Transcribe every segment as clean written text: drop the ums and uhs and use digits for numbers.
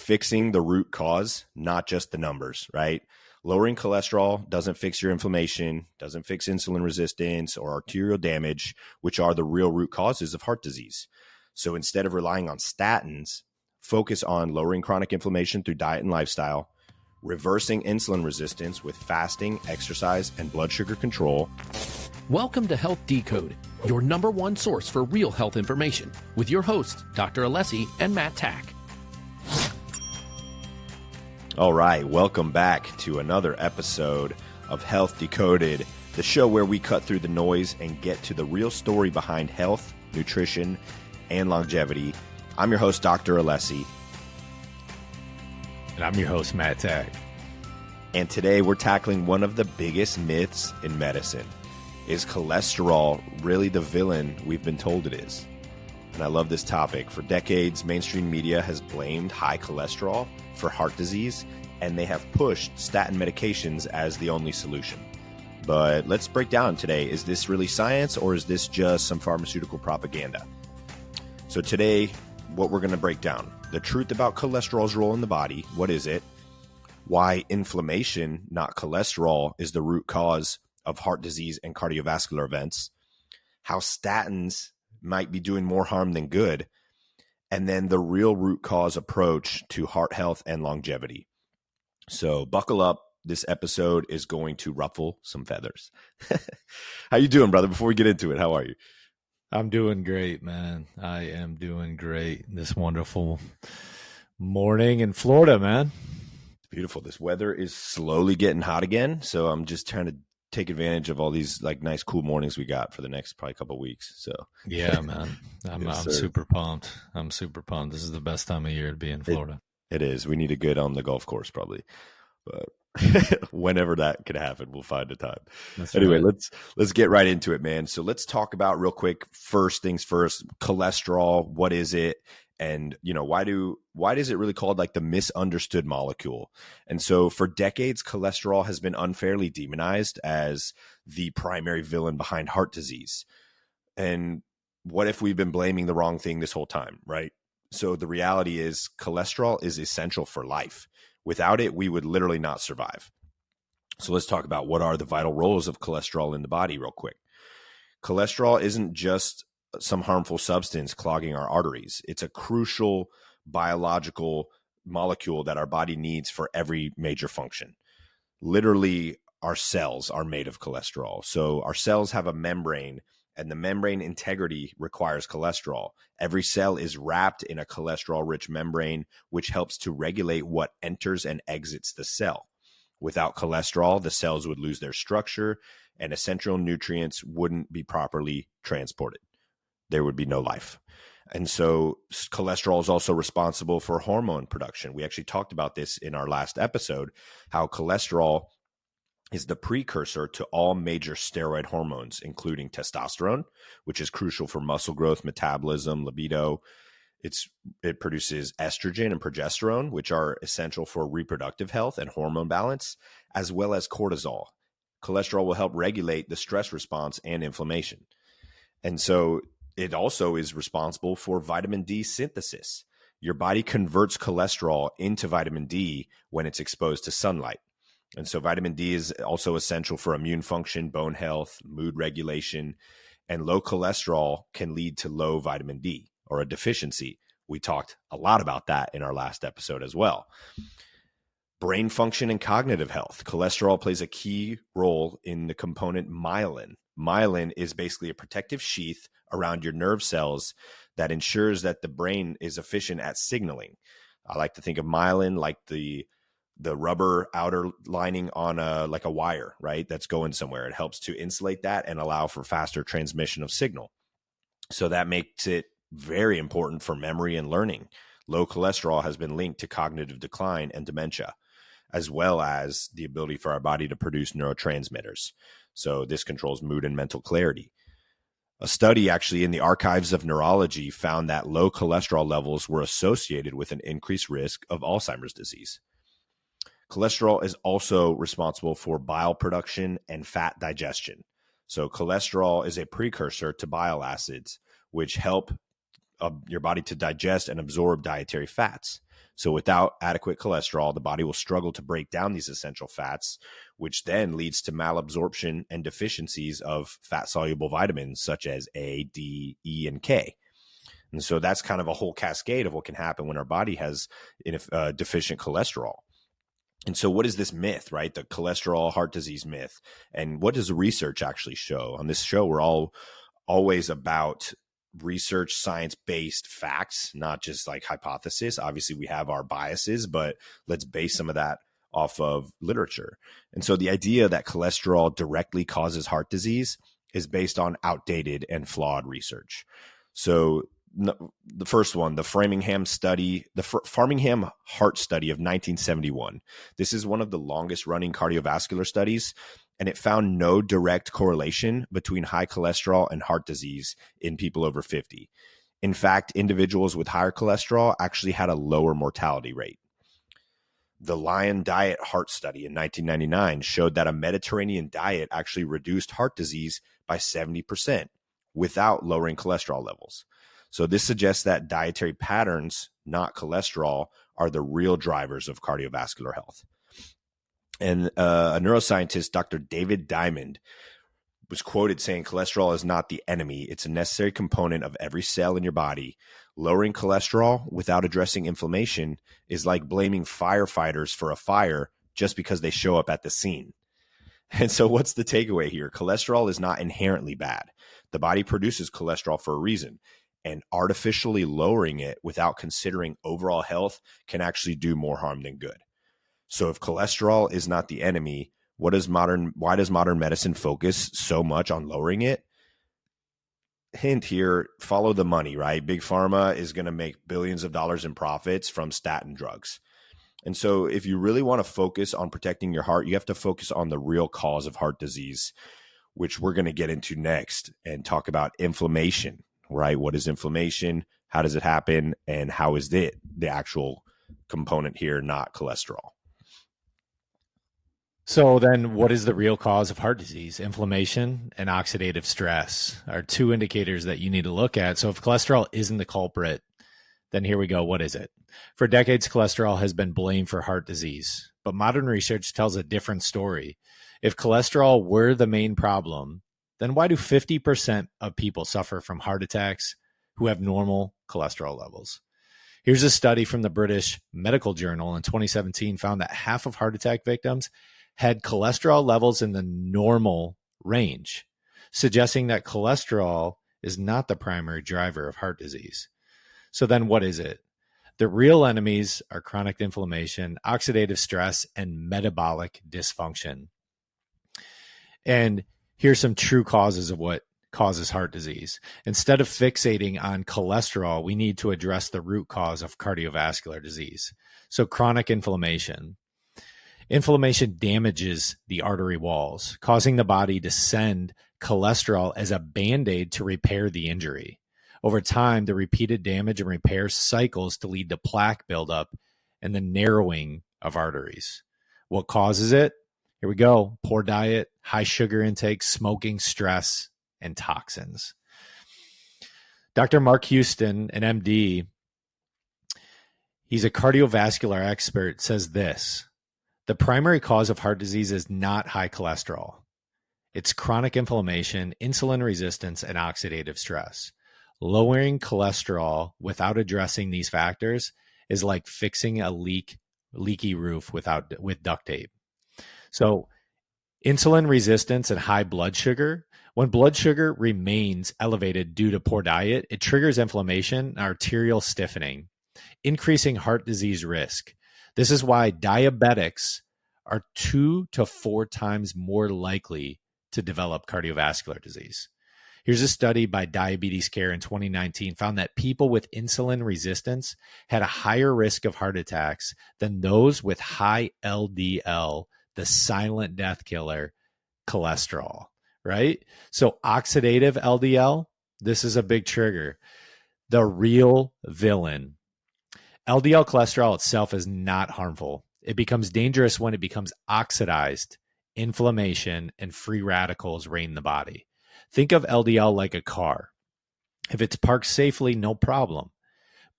fixing the root cause, not just the numbers, right? Lowering cholesterol doesn't fix your inflammation, doesn't fix insulin resistance or arterial damage, which are the real root causes of heart disease. So instead of relying on statins, focus on lowering chronic inflammation through diet and lifestyle, reversing insulin resistance with fasting, exercise, and blood sugar control. Welcome to Health Decoded, your number one source for real health information, with your hosts, Dr. Alessi and Matt Tack. All right, welcome back to another episode of Health Decoded, the show where we cut through the noise and get to the real story behind health, nutrition, and longevity. I'm your host, Dr. Alessi. And I'm your host, Matt Tack. And today we're tackling one of the biggest myths in medicine. Is cholesterol really the villain we've been told it is? And I love this topic. For decades, mainstream media has blamed high cholesterol for heart disease, and they have pushed statin medications as the only solution. But let's break down today. Is this really science, or is this just some pharmaceutical propaganda? So today, what we're going to break down: the truth about cholesterol's role in the body. What is it? Why inflammation, not cholesterol, is the root cause of heart disease and cardiovascular events. How statins might be doing more harm than good. And then the real root cause approach to heart health and longevity. So buckle up. This episode is going to ruffle some feathers. How you doing, brother? Before we get into it, how are you? I'm doing great, man. I am doing great. This wonderful morning in Florida, man. It's beautiful. This weather is slowly getting hot again. So I'm just trying to take advantage of all these like nice, cool mornings we got for the next probably couple of weeks. So yeah, man, I'm super pumped. I'm super pumped. This is the best time of year to be in Florida. It is. We need to get on the golf course probably, but whenever that could happen, we'll find a time. That's anyway, right. Let's get right into it, man. So let's talk about real quick. First things first, cholesterol. What is it? And, you know, why is it really called like the misunderstood molecule? And so for decades, cholesterol has been unfairly demonized as the primary villain behind heart disease. And what if we've been blaming the wrong thing this whole time, right? So the reality is cholesterol is essential for life. Without it, we would literally not survive. So let's talk about what are the vital roles of cholesterol in the body real quick. Cholesterol isn't just some harmful substance clogging our arteries. It's a crucial biological molecule that our body needs for every major function. Literally, our cells are made of cholesterol. So our cells have a membrane, and the membrane integrity requires cholesterol. Every cell is wrapped in a cholesterol-rich membrane, which helps to regulate what enters and exits the cell. Without cholesterol, the cells would lose their structure, and essential nutrients wouldn't be properly transported. There would be no life. And so cholesterol is also responsible for hormone production. We actually talked about this in our last episode, how cholesterol is the precursor to all major steroid hormones, including testosterone, which is crucial for muscle growth, metabolism, libido. It produces estrogen and progesterone, which are essential for reproductive health and hormone balance, as well as cortisol. Cholesterol will help regulate the stress response and inflammation. And so it also is responsible for vitamin D synthesis. Your body converts cholesterol into vitamin D when it's exposed to sunlight. And so vitamin D is also essential for immune function, bone health, mood regulation, and low cholesterol can lead to low vitamin D or a deficiency. We talked a lot about that in our last episode as well. Brain function and cognitive health. Cholesterol plays a key role in the component myelin. Myelin is basically a protective sheath around your nerve cells that ensures that the brain is efficient at signaling. I like to think of myelin like the rubber outer lining on a wire, right? That's going somewhere. It helps to insulate that and allow for faster transmission of signal. So that makes it very important for memory and learning. Low cholesterol has been linked to cognitive decline and dementia, as well as the ability for our body to produce neurotransmitters. So this controls mood and mental clarity. A study actually in the Archives of Neurology found that low cholesterol levels were associated with an increased risk of Alzheimer's disease. Cholesterol is also responsible for bile production and fat digestion. So cholesterol is a precursor to bile acids, which help your body to digest and absorb dietary fats. So without adequate cholesterol, the body will struggle to break down these essential fats, which then leads to malabsorption and deficiencies of fat-soluble vitamins such as A, D, E, and K. And so that's kind of a whole cascade of what can happen when our body has deficient cholesterol. And so what is this myth, right? The cholesterol heart disease myth. And what does the research actually show? On this show, we're always about research, science-based facts, not just like hypothesis. Obviously, we have our biases, but let's base some of that off of literature. And so the idea that cholesterol directly causes heart disease is based on outdated and flawed research. So the first one, the Framingham study, the Framingham Heart Study of 1971. This is one of the longest running cardiovascular studies, and it found no direct correlation between high cholesterol and heart disease in people over 50. In fact, individuals with higher cholesterol actually had a lower mortality rate. The Lion Diet Heart Study in 1999 showed that a Mediterranean diet actually reduced heart disease by 70% without lowering cholesterol levels. So this suggests that dietary patterns, not cholesterol, are the real drivers of cardiovascular health. And a neuroscientist, Dr. David Diamond, was quoted saying cholesterol is not the enemy. It's a necessary component of every cell in your body. Lowering cholesterol without addressing inflammation is like blaming firefighters for a fire just because they show up at the scene. And so what's the takeaway here? Cholesterol is not inherently bad. The body produces cholesterol for a reason. And artificially lowering it without considering overall health can actually do more harm than good. So if cholesterol is not the enemy, why does modern medicine focus so much on lowering it? Hint here, follow the money, right? Big Pharma is going to make billions of dollars in profits from statin drugs. And so if you really want to focus on protecting your heart, you have to focus on the real cause of heart disease, which we're going to get into next and talk about inflammation. Right? What is inflammation? How does it happen? And how is it the actual component here, not cholesterol? So then what is the real cause of heart disease? Inflammation and oxidative stress are two indicators that you need to look at. So if cholesterol isn't the culprit, then here we go. What is it? For decades, cholesterol has been blamed for heart disease, but modern research tells a different story. If cholesterol were the main problem, then why do 50% of people suffer from heart attacks who have normal cholesterol levels? Here's a study from the British Medical Journal in 2017 found that half of heart attack victims had cholesterol levels in the normal range, suggesting that cholesterol is not the primary driver of heart disease. So then what is it? The real enemies are chronic inflammation, oxidative stress, and metabolic dysfunction. And here's some true causes of what causes heart disease. Instead of fixating on cholesterol, we need to address the root cause of cardiovascular disease. So chronic inflammation. Inflammation damages the artery walls, causing the body to send cholesterol as a Band-Aid to repair the injury. Over time, the repeated damage and repair cycles to lead to plaque buildup and the narrowing of arteries. What causes it? Here we go. Poor diet, high sugar intake, smoking, stress, and toxins. Dr. Mark Houston, an MD, he's a cardiovascular expert, says this: the primary cause of heart disease is not high cholesterol. It's chronic inflammation, insulin resistance, and oxidative stress. Lowering cholesterol without addressing these factors is like fixing a leaky roof with duct tape. So insulin resistance and high blood sugar, when blood sugar remains elevated due to poor diet, it triggers inflammation and arterial stiffening, increasing heart disease risk. This is why diabetics are 2 to 4 times more likely to develop cardiovascular disease. Here's a study by Diabetes Care in 2019 found that people with insulin resistance had a higher risk of heart attacks than those with high LDL, the silent death killer, cholesterol, right? So oxidative LDL, this is a big trigger. The real villain. LDL cholesterol itself is not harmful. It becomes dangerous when it becomes oxidized, inflammation, and free radicals reign the body. Think of LDL like a car. If it's parked safely, no problem.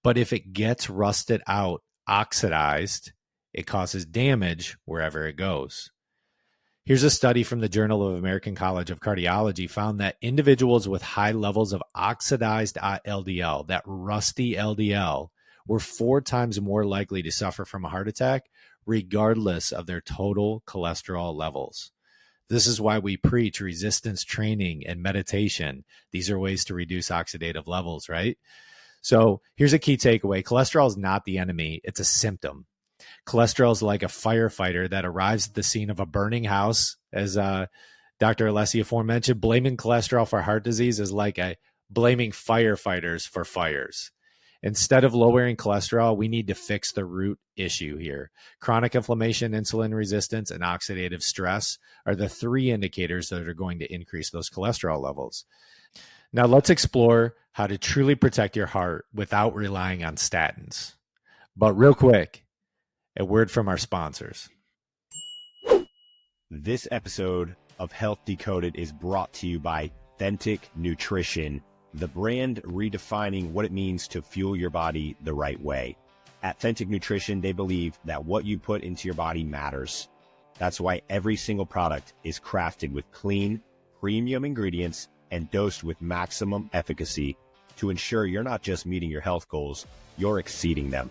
But if it gets rusted out, oxidized, it causes damage wherever it goes. Here's a study from the Journal of American College of Cardiology found that individuals with high levels of oxidized LDL, that rusty LDL, were 4 times more likely to suffer from a heart attack, regardless of their total cholesterol levels. This is why we preach resistance training and meditation. These are ways to reduce oxidative levels, right? So here's a key takeaway. Cholesterol is not the enemy. It's a symptom. Cholesterol is like a firefighter that arrives at the scene of a burning house. As Dr. Alessi aforementioned, blaming cholesterol for heart disease is like blaming firefighters for fires. Instead of lowering cholesterol, we need to fix the root issue here. Chronic inflammation, insulin resistance, and oxidative stress are the 3 indicators that are going to increase those cholesterol levels. Now let's explore how to truly protect your heart without relying on statins. But real quick, a word from our sponsors. This episode of Health Decoded is brought to you by Authentic Nutrition, the brand redefining what it means to fuel your body the right way. At Authentic Nutrition, they believe that what you put into your body matters. That's why every single product is crafted with clean, premium ingredients and dosed with maximum efficacy to ensure you're not just meeting your health goals, you're exceeding them.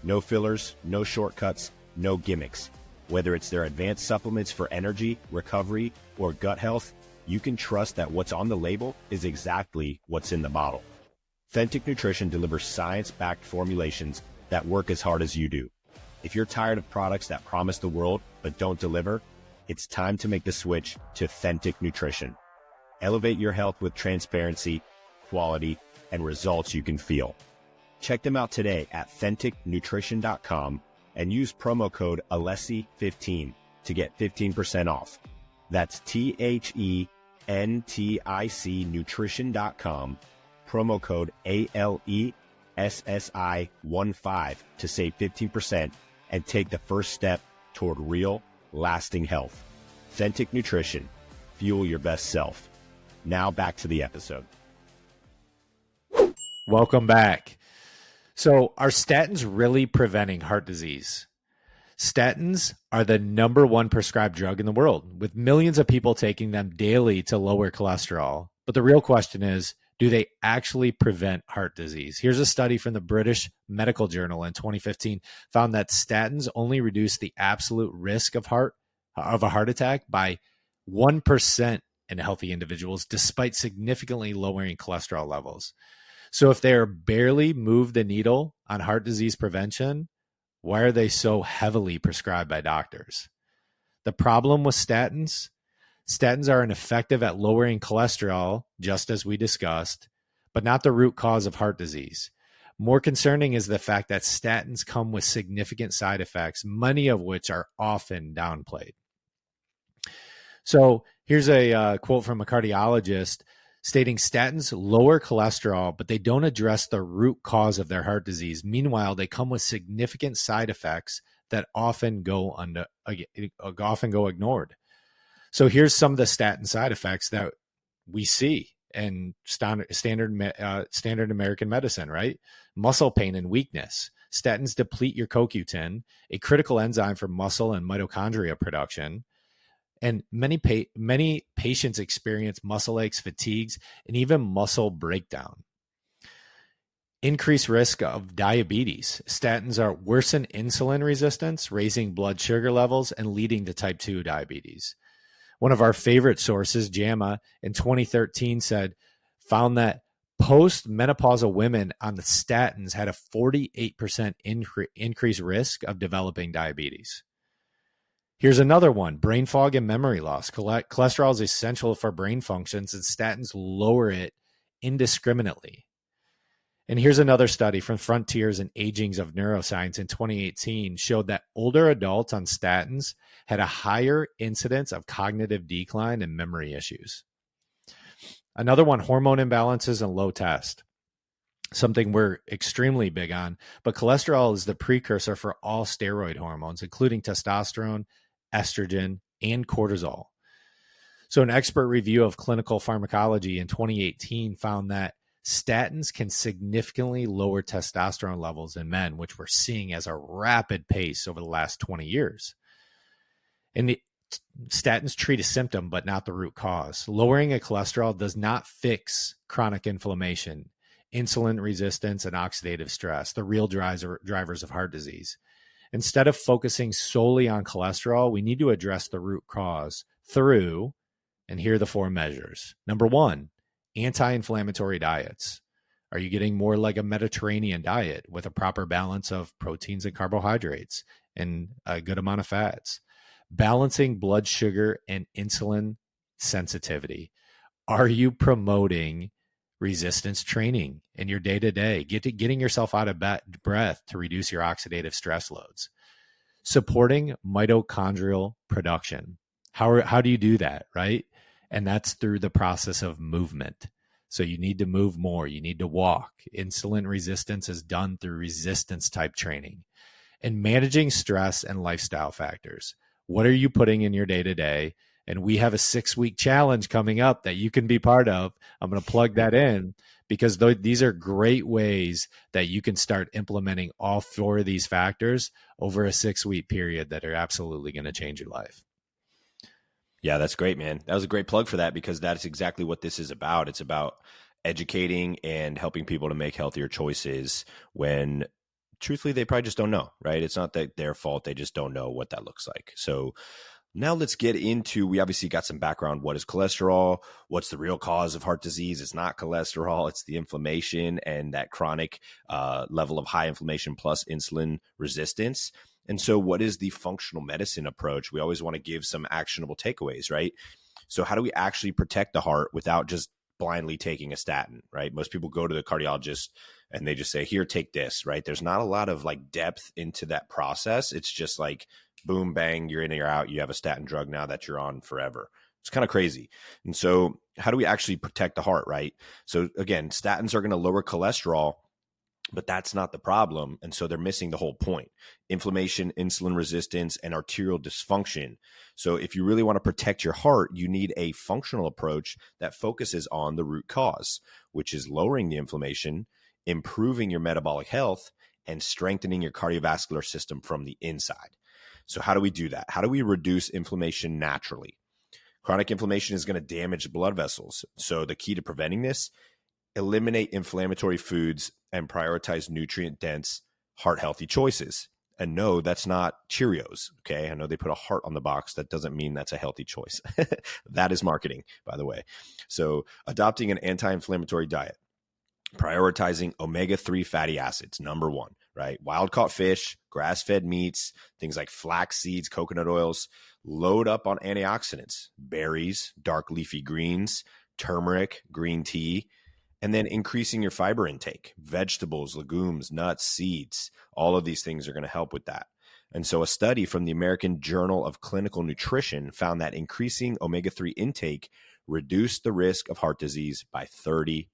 No fillers, no shortcuts, no gimmicks. Whether it's their advanced supplements for energy, recovery, or gut health, you can trust that what's on the label is exactly what's in the bottle. Authentic Nutrition delivers science-backed formulations that work as hard as you do. If you're tired of products that promise the world but don't deliver, it's time to make the switch to Authentic Nutrition. Elevate your health with transparency, quality, and results you can feel. Check them out today at AuthenticNutrition.com and use promo code Alessi15 to get 15% off. That's THENTIC Nutrition.com, promo code ALESSI15 to save 15% and take the first step toward real, lasting health. Authentic Nutrition. Fuel your best self. Now back to the episode. Welcome back. So are statins really preventing heart disease? Statins are the #1 prescribed drug in the world, with millions of people taking them daily to lower cholesterol. But the real question is, do they actually prevent heart disease? Here's a study from the British Medical Journal in 2015 found that statins only reduce the absolute risk of a heart attack by 1% in healthy individuals, despite significantly lowering cholesterol levels. So if they barely move the needle on heart disease prevention, why are they so heavily prescribed by doctors? The problem with statins are ineffective at lowering cholesterol, just as we discussed, but not the root cause of heart disease. More concerning is the fact that statins come with significant side effects, many of which are often downplayed. So here's a quote from a cardiologist stating statins lower cholesterol, but they don't address the root cause of their heart disease. Meanwhile, they come with significant side effects that often go ignored. So here's some of the statin side effects that we see in standard American medicine, right? Muscle pain and weakness. Statins deplete your CoQ10, a critical enzyme for muscle and mitochondria production. And many patients experience muscle aches, fatigues, and even muscle breakdown. Increased risk of diabetes. Statins worsen insulin resistance, raising blood sugar levels and leading to type 2 diabetes. One of our favorite sources, JAMA, in 2013 found that postmenopausal women on the statins had a 48% increased risk of developing diabetes. Here's another one, brain fog and memory loss. Cholesterol is essential for brain functions, and statins lower it indiscriminately. And here's another study from Frontiers and Agings of Neuroscience in 2018 showed that older adults on statins had a higher incidence of cognitive decline and memory issues. Another one, hormone imbalances and low test. Something we're extremely big on, but cholesterol is the precursor for all steroid hormones, including testosterone, estrogen, and cortisol. So an expert review of clinical pharmacology in 2018 found that statins can significantly lower testosterone levels in men, which we're seeing as a rapid pace over the last 20 years. And statins treat a symptom, but not the root cause. Lowering a cholesterol does not fix chronic inflammation, insulin resistance, and oxidative stress, the real drivers of heart disease. Instead of focusing solely on cholesterol, we need to address the root cause through, and here are the 4 measures. Number 1, anti-inflammatory diets. Are you getting more like a Mediterranean diet with a proper balance of proteins and carbohydrates and a good amount of fats? Balancing blood sugar and insulin sensitivity. Are you promoting resistance training in your day-to-day, getting yourself out of breath to reduce your oxidative stress loads? Supporting mitochondrial production. How do you do that, right? And that's through the process of movement. So you need to move more. You need to walk. Insulin resistance is done through resistance type training. And managing stress and lifestyle factors. What are you putting in your day-to-day? And we have a 6-week challenge coming up that you can be part of. I'm going to plug that in because these are great ways that you can start implementing all 4 of these factors over a 6-week period that are absolutely going to change your life. Yeah, that's great, man. That was a great plug for that because that's exactly what this is about. It's about educating and helping people to make healthier choices when truthfully they probably just don't know, right? It's not that their fault. They just don't know what that looks like. So now let's get into, we obviously got some background. What is cholesterol? What's the real cause of heart disease? It's not cholesterol. It's the inflammation and that chronic level of high inflammation plus insulin resistance. And so what is the functional medicine approach? We always want to give some actionable takeaways, right? So how do we actually protect the heart without just blindly taking a statin, right? Most people go to the cardiologist and they just say, here, take this, right? There's not a lot of like depth into that process. It's just like, boom, bang, you're in or you're out. You have a statin drug now that you're on forever. It's kind of crazy. And so how do we actually protect the heart, right? So again, statins are going to lower cholesterol, but that's not the problem. And so they're missing the whole point. Inflammation, insulin resistance, and arterial dysfunction. So if you really want to protect your heart, you need a functional approach that focuses on the root cause, which is lowering the inflammation, improving your metabolic health, and strengthening your cardiovascular system from the inside. So how do we do that? How do we reduce inflammation naturally? Chronic inflammation is going to damage blood vessels. So the key to preventing this, eliminate inflammatory foods and prioritize nutrient-dense, heart-healthy choices. And no, that's not Cheerios, okay? I know they put a heart on the box. That doesn't mean that's a healthy choice. That is marketing, by the way. So adopting an anti-inflammatory diet, prioritizing omega-3 fatty acids, number 1, right? Wild-caught fish, grass-fed meats, things like flax seeds, coconut oils, load up on antioxidants, berries, dark leafy greens, turmeric, green tea, and then increasing your fiber intake, vegetables, legumes, nuts, seeds. All of these things are going to help with that. And so a study from the American Journal of Clinical Nutrition found that increasing omega-3 intake reduced the risk of heart disease by 30%.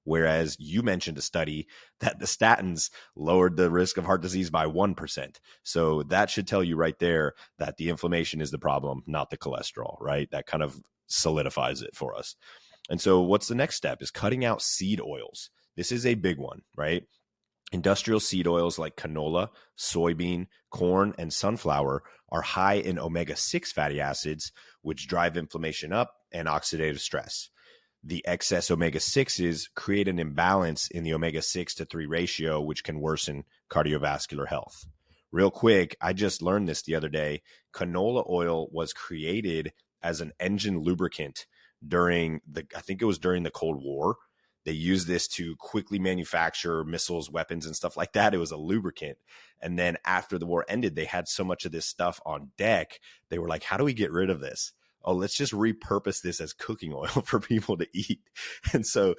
Whereas you mentioned a study that the statins lowered the risk of heart disease by 1%. So that should tell you right there that the inflammation is the problem, not the cholesterol, right? That kind of solidifies it for us. And so what's the next step is cutting out seed oils. This is a big one, right? Industrial seed oils like canola, soybean, corn, and sunflower are high in omega-6 fatty acids, which drive inflammation up and oxidative stress. The excess omega-6s create an imbalance in the omega-6 to 3 ratio, which can worsen cardiovascular health. Real quick, I just learned this the other day. Canola oil was created as an engine lubricant during the Cold War. They used this to quickly manufacture missiles, weapons, and stuff like that. It was a lubricant. And then after the war ended, they had so much of this stuff on deck. They were like, how do we get rid of this? Oh, let's just repurpose this as cooking oil for people to eat. And so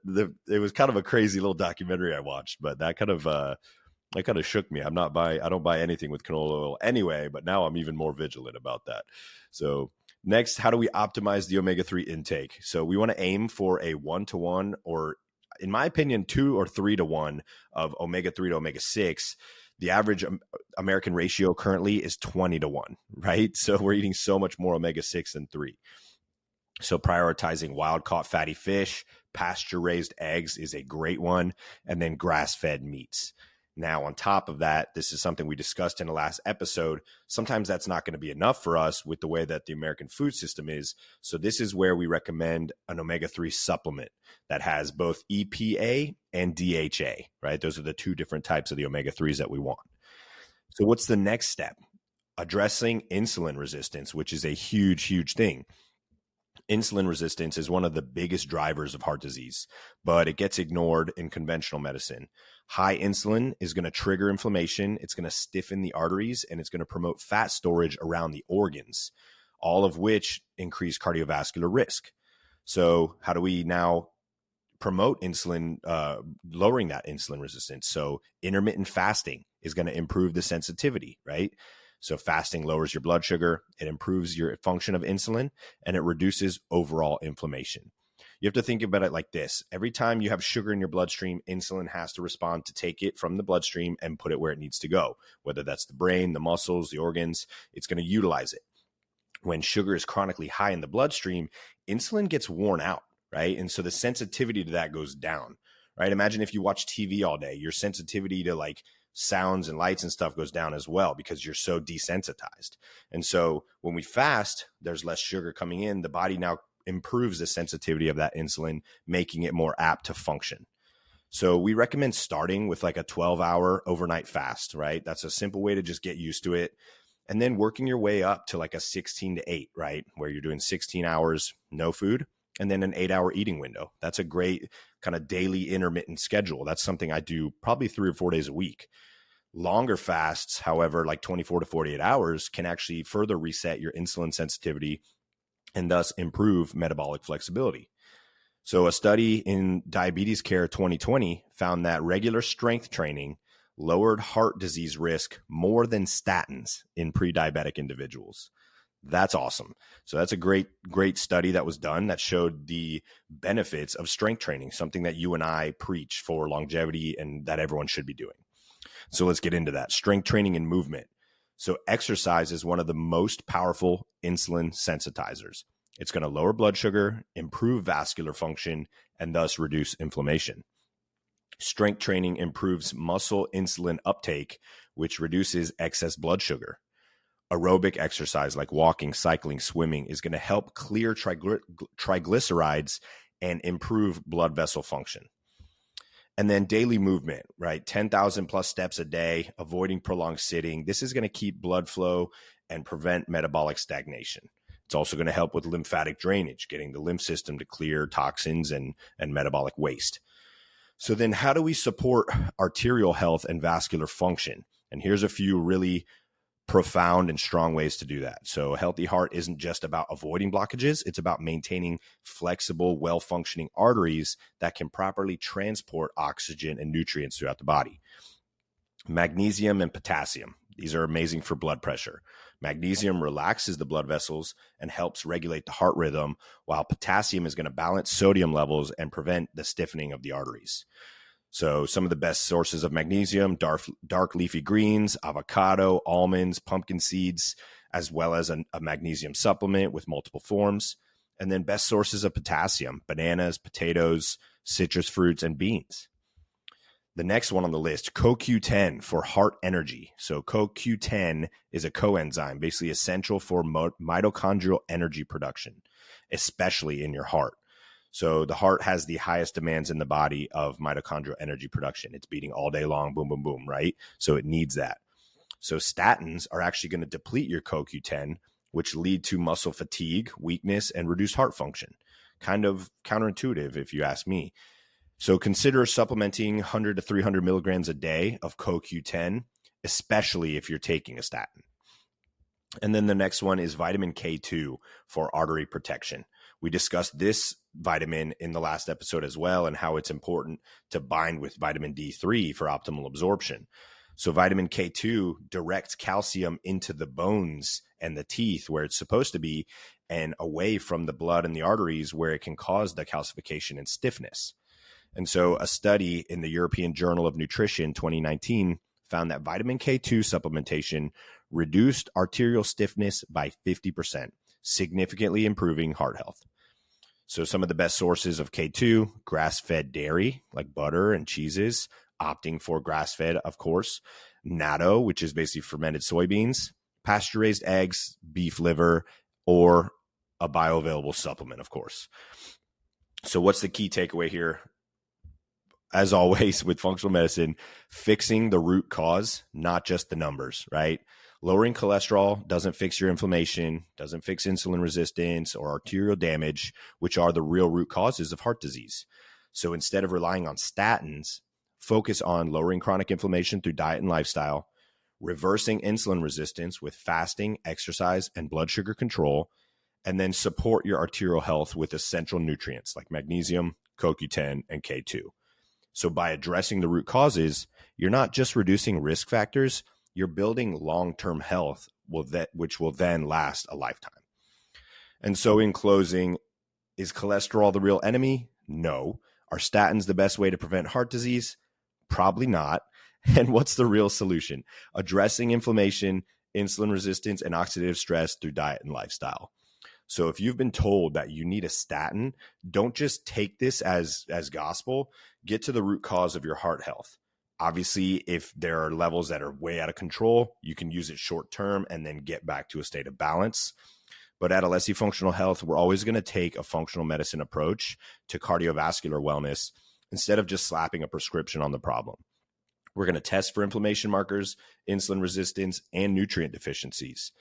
it was kind of a crazy little documentary I watched, but that kind of shook me. I don't buy anything with canola oil anyway, but now I'm even more vigilant about that. So next, how do we optimize the omega-3 intake? So we want to aim for a 1-to-1, or in my opinion, 2 or 3-to-1 of omega-3 to omega-6. The average American ratio currently is 20-to-1, right? So we're eating so much more omega-6 than 3. So prioritizing wild-caught fatty fish, pasture-raised eggs is a great one, and then grass-fed meats. Now, on top of that, this is something we discussed in the last episode. Sometimes that's not going to be enough for us with the way that the American food system is. So this is where we recommend an omega-3 supplement that has both EPA and DHA, right? Those are the two different types of the omega-3s that we want. So what's the next step? Addressing insulin resistance, which is a huge, huge thing. Insulin resistance is one of the biggest drivers of heart disease, but it gets ignored in conventional medicine. High insulin is going to trigger inflammation, it's going to stiffen the arteries, and it's going to promote fat storage around the organs, all of which increase cardiovascular risk. So how do we now promote insulin, lowering that insulin resistance? So intermittent fasting is going to improve the sensitivity, right? So fasting lowers your blood sugar, it improves your function of insulin, and it reduces overall inflammation. You have to think about it like this. Every time you have sugar in your bloodstream, insulin has to respond to take it from the bloodstream and put it where it needs to go, whether that's the brain, the muscles, the organs, it's going to utilize it. When sugar is chronically high in the bloodstream, insulin gets worn out, right? And so the sensitivity to that goes down, right? Imagine if you watch TV all day, your sensitivity to like sounds and lights and stuff goes down as well because you're so desensitized. And so when we fast, there's less sugar coming in. The body now improves the sensitivity of that insulin, making it more apt to function. So we recommend starting with like a 12-hour overnight fast, right? That's a simple way to just get used to it. And then working your way up to like a 16 to 8, right? Where you're doing 16 hours, no food, and then an 8-hour eating window. That's a great kind of daily intermittent schedule. That's something I do probably 3 or 4 days a week. Longer fasts, however, like 24 to 48 hours can actually further reset your insulin sensitivity and thus improve metabolic flexibility. So a study in Diabetes Care 2020 found that regular strength training lowered heart disease risk more than statins in pre-diabetic individuals. That's awesome. So that's a great study that was done that showed the benefits of strength training, something that you and I preach for longevity and that everyone should be doing. So let's get into that. Strength training and movement. So exercise is one of the most powerful insulin sensitizers. It's going to lower blood sugar, improve vascular function, and thus reduce inflammation. Strength training improves muscle insulin uptake, which reduces excess blood sugar. Aerobic exercise like walking, cycling, swimming is going to help clear triglycerides and improve blood vessel function. And then daily movement, right? 10,000 plus steps a day, avoiding prolonged sitting. This is going to keep blood flow and prevent metabolic stagnation. It's also going to help with lymphatic drainage, getting the lymph system to clear toxins and metabolic waste. So then how do we support arterial health and vascular function? And here's a few really profound and strong ways to do that. So a healthy heart isn't just about avoiding blockages. It's about maintaining flexible, well-functioning arteries that can properly transport oxygen and nutrients throughout the body. Magnesium and potassium. These are amazing for blood pressure. Magnesium relaxes the blood vessels and helps regulate the heart rhythm, while potassium is going to balance sodium levels and prevent the stiffening of the arteries. So some of the best sources of magnesium, dark leafy greens, avocado, almonds, pumpkin seeds, as well as a magnesium supplement with multiple forms. And then best sources of potassium, bananas, potatoes, citrus fruits, and beans. The next one on the list, CoQ10 for heart energy. So CoQ10 is a coenzyme, basically essential for mitochondrial energy production, especially in your heart. So the heart has the highest demands in the body of mitochondrial energy production. It's beating all day long, boom, boom, boom, right? So it needs that. So statins are actually going to deplete your CoQ10, which lead to muscle fatigue, weakness, and reduced heart function. Kind of counterintuitive, if you ask me. So consider supplementing 100 to 300 milligrams a day of CoQ10, especially if you're taking a statin. And then the next one is vitamin K2 for artery protection. We discussed this vitamin in the last episode as well, and how it's important to bind with vitamin D3 for optimal absorption. So vitamin K2 directs calcium into the bones and the teeth where it's supposed to be, and away from the blood and the arteries where it can cause the calcification and stiffness. And so a study in the European Journal of Nutrition 2019 found that vitamin K2 supplementation reduced arterial stiffness by 50%, significantly improving heart health. So some of the best sources of K2, grass-fed dairy like butter and cheeses, opting for grass-fed, of course, natto, which is basically fermented soybeans, pasture-raised eggs, beef liver, or a bioavailable supplement, of course. So what's the key takeaway here? As always with functional medicine, fixing the root cause, not just the numbers, right? Lowering cholesterol doesn't fix your inflammation, doesn't fix insulin resistance or arterial damage, which are the real root causes of heart disease. So instead of relying on statins, focus on lowering chronic inflammation through diet and lifestyle, reversing insulin resistance with fasting, exercise, and blood sugar control, and then support your arterial health with essential nutrients like magnesium, CoQ10, and K2. So by addressing the root causes, you're not just reducing risk factors, you're building long-term health which will then last a lifetime. And so in closing, is cholesterol the real enemy? No. Are statins the best way to prevent heart disease? Probably not. And what's the real solution? Addressing inflammation, insulin resistance, and oxidative stress through diet and lifestyle. So if you've been told that you need a statin, don't just take this as gospel. Get to the root cause of your heart health. Obviously, if there are levels that are way out of control, you can use it short term and then get back to a state of balance. But at Alessi Functional Health, we're always going to take a functional medicine approach to cardiovascular wellness instead of just slapping a prescription on the problem. We're going to test for inflammation markers, insulin resistance, and nutrient deficiencies.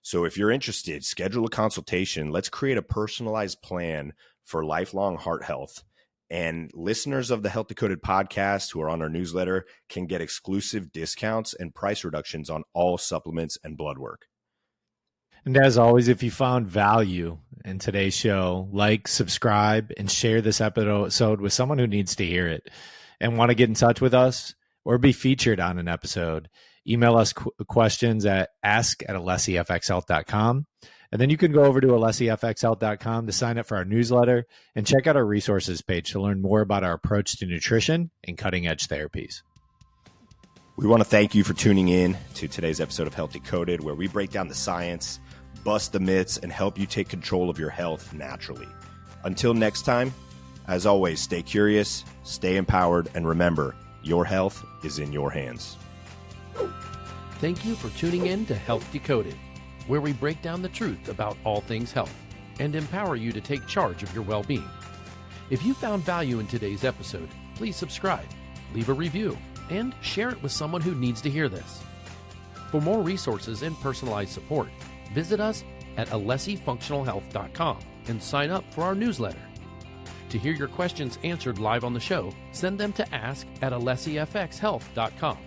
So if you're interested, schedule a consultation. Let's create a personalized plan for lifelong heart health. And listeners of the Health Decoded podcast who are on our newsletter can get exclusive discounts and price reductions on all supplements and blood work. And as always, if you found value in today's show, like, subscribe, and share this episode with someone who needs to hear it and want to get in touch with us or be featured on an episode. Email us questions at ask@alessifxhealth.com. And then you can go over to alessifxhealth.com to sign up for our newsletter and check out our resources page to learn more about our approach to nutrition and cutting-edge therapies. We want to thank you for tuning in to today's episode of Health Decoded, where we break down the science, bust the myths, and help you take control of your health naturally. Until next time, as always, stay curious, stay empowered, and remember, your health is in your hands. Thank you for tuning in to Health Decoded, where we break down the truth about all things health and empower you to take charge of your well-being. If you found value in today's episode, please subscribe, leave a review, and share it with someone who needs to hear this. For more resources and personalized support, visit us at alessifunctionalhealth.com and sign up for our newsletter. To hear your questions answered live on the show, send them to ask@alessifxhealth.com.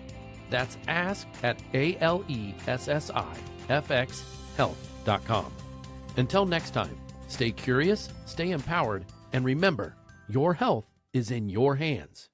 That's ask@alessifxhealth.com. Until next time, stay curious, stay empowered, and remember, your health is in your hands.